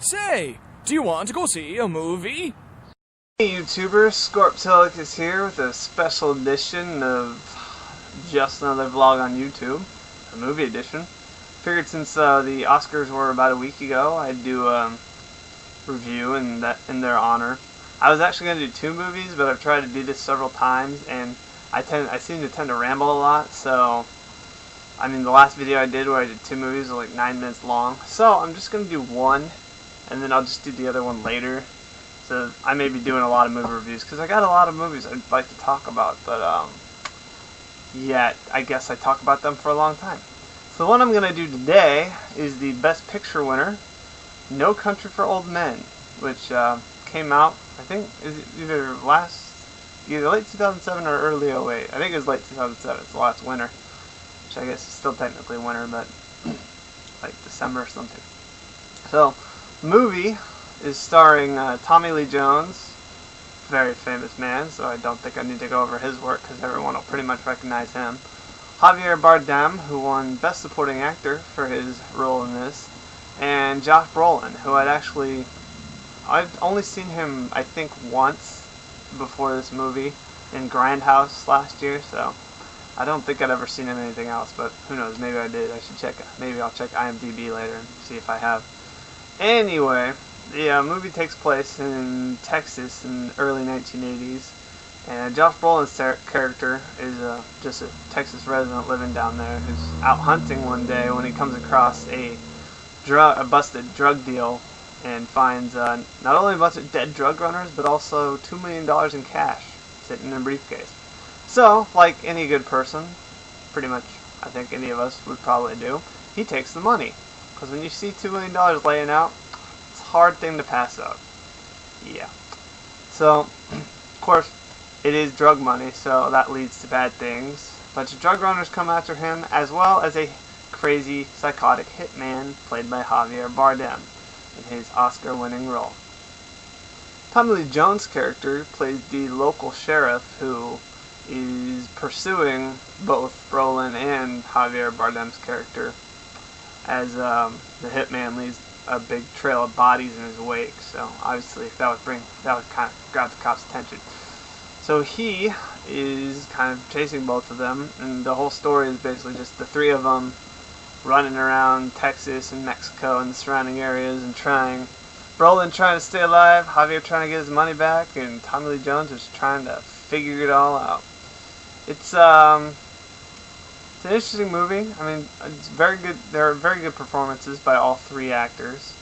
Say, do you want to go see a movie? Hey YouTubers, Scorptilic is here with a special edition of just another vlog on YouTube, a movie edition. Figured since the Oscars were about a week ago, I'd do a review in their honor. I was actually going to do two movies, but I've tried to do this several times, and I seem to tend to ramble a lot. So, I mean, the last video I did where I did two movies was like 9 minutes long. So I'm just going to do one, and then I'll just do the other one later. So I may be doing a lot of movie reviews because I got a lot of movies I'd like to talk about, but yeah, I guess I talk about them for a long time. So the one I'm gonna do today is the Best Picture winner, No Country for Old Men, which came out, I think, is either late 2007 or early '08. I think it was late 2007. It's the last winter, which I guess is still technically winter, but like December or something. So, the movie is starring Tommy Lee Jones, very famous man, so I don't think I need to go over his work because everyone will pretty much recognize him. Javier Bardem, who won Best Supporting Actor for his role in this, and Josh Brolin, who I've only seen him, I think, once before this movie in Grindhouse last year, so I don't think I'd ever seen him in anything else, but who knows, maybe I did. I should check it. Maybe I'll check IMDb later and see if I have. Anyway, the movie takes place in Texas in the early 1980s, and Josh Brolin's character is just a Texas resident living down there who's out hunting one day when he comes across a busted drug deal and finds not only a bunch of dead drug runners, but also $2 million in cash sitting in a briefcase. So, like any good person, pretty much I think any of us would probably do, he takes the money. Because when you see $2 million laying out, hard thing to pass up. Yeah. So, of course, it is drug money, so that leads to bad things. A bunch of drug runners come after him, as well as a crazy, psychotic hitman played by Javier Bardem in his Oscar-winning role. Tommy Lee Jones' character plays the local sheriff who is pursuing both Brolin and Javier Bardem's character as the hitman leads a big trail of bodies in his wake, so obviously that would kind of grab the cops' attention. So he is kind of chasing both of them, and the whole story is basically just the three of them running around Texas and Mexico and the surrounding areas and Brolin trying to stay alive, Javier trying to get his money back, and Tommy Lee Jones is trying to figure it all out. It's an interesting movie. I mean, it's very good. There are very good performances by all three actors,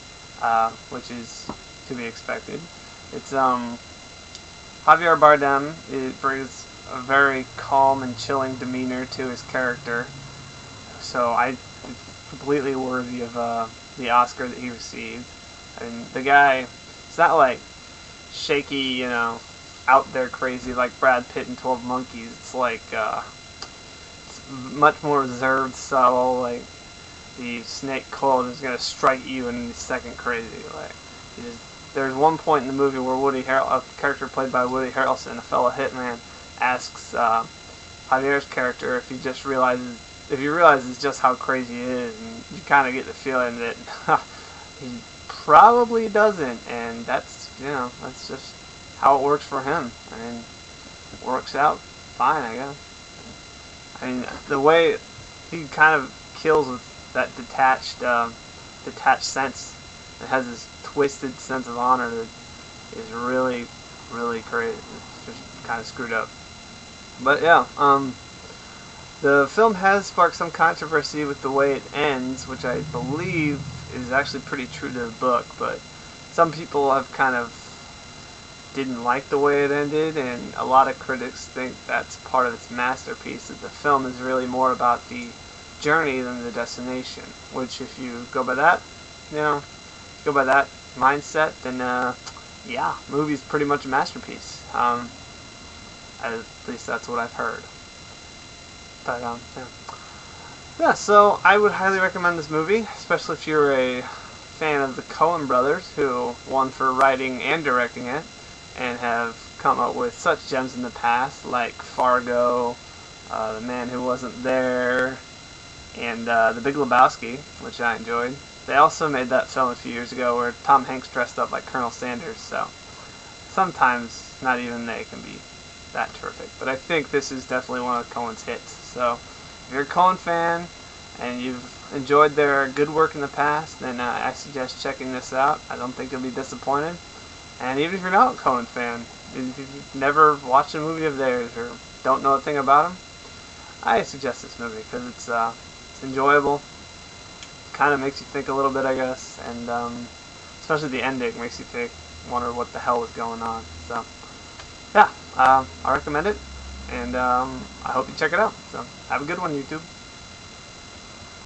which is to be expected. It's Javier Bardem. It brings a very calm and chilling demeanor to his character, so it's completely worthy of the Oscar that he received. I mean, the guy, it's not like shaky, out there crazy like Brad Pitt in 12 Monkeys. It's like much more reserved, subtle, like the snake cold is going to strike you in a second crazy. Like, there's one point in the movie where a character played by Woody Harrelson, a fellow hitman, asks Javier's character if he realizes just how crazy he is, and you kind of get the feeling that he probably doesn't, and that's just how it works for him. I mean, it works out fine, I guess. I mean, the way he kind of kills with that detached sense, it has this twisted sense of honor that is really, really crazy. It's just kind of screwed up. But yeah, the film has sparked some controversy with the way it ends, which I believe is actually pretty true to the book, but some people have kind of didn't like the way it ended, and a lot of critics think that's part of its masterpiece, that the film is really more about the journey than the destination, which if you go by that, mindset, then yeah, movie's pretty much a masterpiece. At least that's what I've heard. But yeah, so I would highly recommend this movie, especially if you're a fan of the Coen brothers, who won for writing and directing it, and have come up with such gems in the past, like Fargo, The Man Who Wasn't There, and The Big Lebowski, which I enjoyed. They also made that film a few years ago where Tom Hanks dressed up like Colonel Sanders, so sometimes not even they can be that terrific. But I think this is definitely one of Coen's hits. So if you're a Coen fan and you've enjoyed their good work in the past, then I suggest checking this out. I don't think you'll be disappointed. And even if you're not a Coen fan, if you've never watched a movie of theirs or don't know a thing about them, I suggest this movie because it's enjoyable. Kind of makes you think a little bit, I guess, and especially the ending makes you wonder what the hell was going on. So yeah, I recommend it, and I hope you check it out. So have a good one, YouTube.